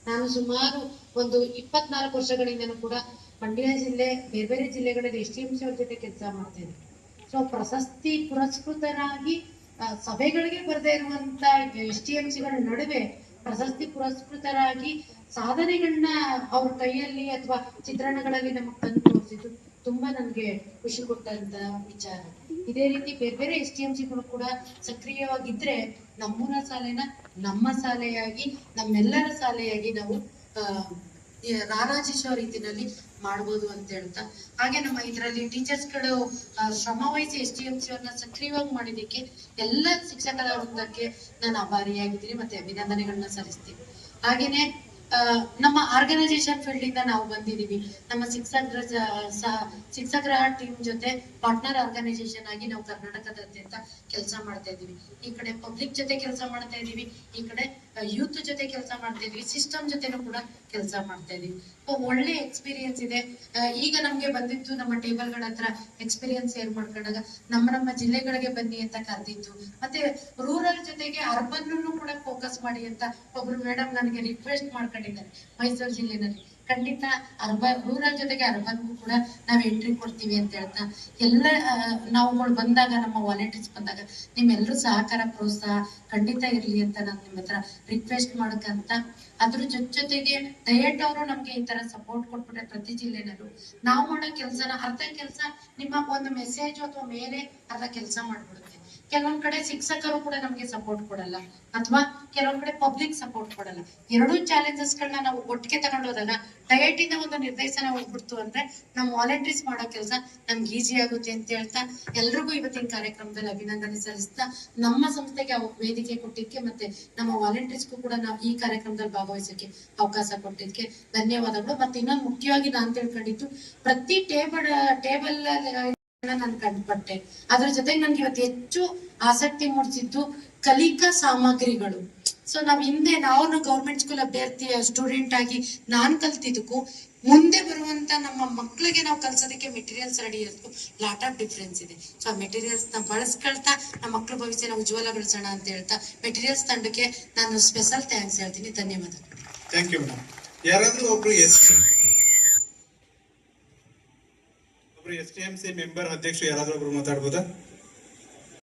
ನಾನು ಸುಮಾರು ಒಂದು 24 ವರ್ಷಗಳಿಂದನೂ ಕೂಡ ಮಂಡ್ಯ ಜಿಲ್ಲೆ ಬೇರೆ ಬೇರೆ ಜಿಲ್ಲೆಗಳಲ್ಲಿ STMC ಅವ್ರ ಜೊತೆ ಕೆಲಸ ಮಾಡ್ತೇನೆ. ಸೊ ಪ್ರಶಸ್ತಿ ಪುರಸ್ಕೃತರಾಗಿ ಸಭೆಗಳಿಗೆ ಬರದೇ ಇರುವಂತ STMCಗಳ ನಡುವೆ ಪ್ರಶಸ್ತಿ ಪುರಸ್ಕೃತರಾಗಿ ಸಾಧನೆಗಳನ್ನ ಅವ್ರ ಕೈಯಲ್ಲಿ ಅಥವಾ ಚಿತ್ರಣಗಳಲ್ಲಿ ನಮಗೆ ತಂದು ತೋರಿಸಿದ್ದು ತುಂಬಾ ನನ್ಗೆ ಖುಷಿ ಕೊಟ್ಟಂತ ವಿಚಾರ. ಇದೇ ರೀತಿ ಬೇರೆ ಬೇರೆ STMCಗಳು ಕೂಡ ಸಕ್ರಿಯವಾಗಿದ್ರೆ ನಮ್ಮೂರ ಶಾಲೆನ ನಮ್ಮ ಶಾಲೆಯಾಗಿ ನಮ್ಮೆಲ್ಲರ ಶಾಲೆಯಾಗಿ ನಾವು ರಾರಾಜಿಸುವ ರೀತಿಯಲ್ಲಿ ಮಾಡಬಹುದು ಅಂತ ಹೇಳ್ತಾ, ಹಾಗೆ ನಮ್ಮ ಇದರಲ್ಲಿ ಟೀಚರ್ಸ್ಗಳು ಶ್ರಮ ವಹಿಸಿ STMC ಅವ್ರನ್ನ ಸಕ್ರಿಯವಾಗಿ ಮಾಡಿದಕ್ಕೆ ಎಲ್ಲ ಶಿಕ್ಷಕರ ವೃಂದಕ್ಕೆ ನಾನು ಆಭಾರಿಯಾಗಿದ್ದೀನಿ ಮತ್ತೆ ಅಭಿನಂದನೆಗಳನ್ನ ಸಲ್ಲಿಸ್ತೀನಿ. ಹಾಗೇನೆ ನಮ್ಮ ಆರ್ಗನೈಸೇಷನ್ ಫೀಲ್ಡ್ ಇಂದ ನಾವು ಬಂದಿದೀವಿ. ನಮ್ಮ ಶಿಕ್ಷಕರ ಟೀಮ್ ಜೊತೆ ಪಾರ್ಟ್ನರ್ ಆರ್ಗನೈಸೇಷನ್ ಆಗಿ ನಾವು ಕರ್ನಾಟಕದಾದ್ಯಂತ ಕೆಲಸ ಮಾಡ್ತಾ ಇದೀವಿ. ಈ ಕಡೆ ಪಬ್ಲಿಕ್ ಜೊತೆ ಕೆಲಸ ಮಾಡ್ತಾ ಇದೀವಿ, ಈ ಕಡೆ ಯೂತ್ ಜೊತೆ ಕೆಲಸ ಮಾಡ್ತಾ ಇದೀವಿ, ಸಿಸ್ಟಮ್ ಜೊತೆನೂ ಕೂಡ ಕೆಲಸ ಮಾಡ್ತಾ ಇದೀವಿ. ಒಳ್ಳೆ ಎಕ್ಸ್ಪೀರಿಯನ್ಸ್ ಇದೆ. ಈಗ ನಮ್ಗೆ ಬಂದಿತ್ತು ನಮ್ಮ ಟೇಬಲ್ಗಳ ಹತ್ರ ಎಕ್ಸ್ಪೀರಿಯನ್ಸ್ ಶೇರ್ ಮಾಡ್ಕೊಂಡಾಗ ನಮ್ಮ ಜಿಲ್ಲೆಗಳಿಗೆ ಬನ್ನಿ ಅಂತ ಕರೆದಿತ್ತು. ಮತ್ತೆ ರೂರಲ್ ಜೊತೆಗೆ ಅರ್ಬನ್ ಕೂಡ ಫೋಕಸ್ ಮಾಡಿ ಅಂತ ಒಬ್ರು ಮೇಡಮ್ ನನಗೆ ರಿಕ್ವೆಸ್ಟ್ ಮಾಡ್ಕೊಂಡಿದ್ದಾರೆ ಮೈಸೂರು ಜಿಲ್ಲೆನಲ್ಲಿ. ಖಂಡಿತ ರೂರಲ್ ಜೊತೆಗೆ ಅರ್ಬನ್ಗೂ ಕೂಡ ನಾವ್ ಎಂಟ್ರಿ ಕೊಡ್ತೀವಿ ಅಂತ ಹೇಳ್ತಾ, ಎಲ್ಲ ನಾವುಗಳು ಬಂದಾಗ ನಮ್ಮ ವಾಲಂಟಿಯರ್ಸ್ ಬಂದಾಗ ನಿಮ್ಮೆಲ್ಲರೂ ಸಹಕಾರ ಪ್ರೋತ್ಸಾಹ ಖಂಡಿತ ಇರ್ಲಿ ಅಂತ ನಾನು ನಿಮ್ಮ ಹತ್ರ ರಿಕ್ವೆಸ್ಟ್ ಮಾಡಕಂತ, ಅದ್ರ ಜೊತೆಗೆ ಡಯಟ್ ಅವರು ನಮ್ಗೆ ಈ ತರ ಸಪೋರ್ಟ್ ಕೊಟ್ಬಿಟ್ರೆ ಪ್ರತಿ ಜಿಲ್ಲೆನಲ್ಲೂ ನಾವು ಮಾಡೋ ಕೆಲಸನ ಅರ್ಧ ಕೆಲಸ ನಿಮ್ಮ ಒಂದು ಮೆಸೇಜ್ ಅಥವಾ ಮೇಲೆ ಅರ್ಧ ಕೆಲಸ ಮಾಡ್ಬಿಡುತ್ತೆ. ಕೆಲವೊಂದ್ ಕಡೆ ಶಿಕ್ಷಕರು ಕೂಡ ನಮ್ಗೆ ಸಪೋರ್ಟ್ ಕೊಡಲ್ಲ, ಅಥವಾ ಕೆಲವೊಂದ್ ಕಡೆ ಪಬ್ಲಿಕ್ ಸಪೋರ್ಟ್ ಕೊಡಲ್ಲ. ಎರಡೂ ಚಾಲೆಂಜಸ್ ಗಳನ್ನ ನಾವು ಒಟ್ಟಿಗೆ ತಗೊಂಡೋದಾಗ ಡಯಟ್ ಇಂದ ಒಂದು ನಿರ್ದೇಶನ ಹೋಗ್ಬಿಡ್ತು ಅಂದ್ರೆ ನಮ್ ವಾಲಂಟಿಯರ್ಸ್ ಮಾಡೋ ಕೆಲಸ ನಮ್ಗೆ ಈಸಿ ಆಗುತ್ತೆ ಅಂತ ಹೇಳ್ತಾ, ಎಲ್ರಿಗೂ ಇವತ್ತಿನ ಕಾರ್ಯಕ್ರಮದಲ್ಲಿ ಅಭಿನಂದನೆ ಸಲ್ಲಿಸ್ತಾ, ನಮ್ಮ ಸಂಸ್ಥೆಗೆ ವೇದಿಕೆ ಕೊಟ್ಟಿದ್ಕೆ ಮತ್ತೆ ನಮ್ಮ ವಾಲಂಟಿಯರ್ಸ್ಗೂ ಕೂಡ ನಾವು ಈ ಕಾರ್ಯಕ್ರಮದಲ್ಲಿ ಭಾಗವಹಿಸಕ್ಕೆ ಅವಕಾಶ ಕೊಟ್ಟಿದ್ಕೆ ಧನ್ಯವಾದಗಳು. ಮತ್ತೆ ಇನ್ನೊಂದು ಮುಖ್ಯವಾಗಿ ನಾನ್ ತಿಳ್ಕೊಂಡಿದ್ದು, ಪ್ರತಿ ಟೇಬಲ್ ನಾನು ಕಂಡುಪಟ್ಟೆ. ಅದ್ರ ಜೊತೆಗೆ ನನ್ಗೆ ಇವತ್ತು ಹೆಚ್ಚು ಆಸಕ್ತಿ ಮೂಡಿಸಿದ್ದು ಕಲಿಕಾ ಸಾಮಗ್ರಿಗಳು. ಸೊ ನಾವು ಗೌರ್ಮೆಂಟ್ ಸ್ಕೂಲ್ ಅಭ್ಯರ್ಥಿ ಸ್ಟೂಡೆಂಟ್ ಆಗಿ ನಾನ್ ಕಲ್ತಿದ್ದಕ್ಕೂ ಮುಂದೆ ಬರುವಂತ ನಮ್ಮ ಮಕ್ಳಿಗೆ ನಾವು ಕಲ್ಸೋದಕ್ಕೆ ಮೆಟೀರಿಯಲ್ಸ್ ರೆಡಿ ಇರೋದಕ್ಕೂ ಲಾಟ್ ಆಫ್ ಡಿಫ್ರೆನ್ಸ್ ಇದೆ. ಸೊ ಆ ಮೆಟೀರಿಯಲ್ಸ್ ನ ಬಳಸ್ಕೊಳ್ತಾ ನಮ್ಮ ಮಕ್ಳ ಭವಿಷ್ಯನ ಉಜ್ವಲಗೊಳಿಸೋಣ ಅಂತ ಹೇಳ್ತಾ ಮೆಟೀರಿಯಲ್ಸ್ ತಂಡಕ್ಕೆ ನಾನು ಸ್ಪೆಷಲ್ ಥ್ಯಾಂಕ್ಸ್ ಹೇಳ್ತೀನಿ. ಧನ್ಯವಾದಗಳು. Thank you madam. ಯಾರಾದ್ರೂ ಒಬ್ರು STMC ಮೆಂಬರ್ ಅಧ್ಯಕ್ಷರು ಯಾರಾದ್ರೂ ಒಬ್ರು ಮಾತಾಡ್ಬೋದಾ?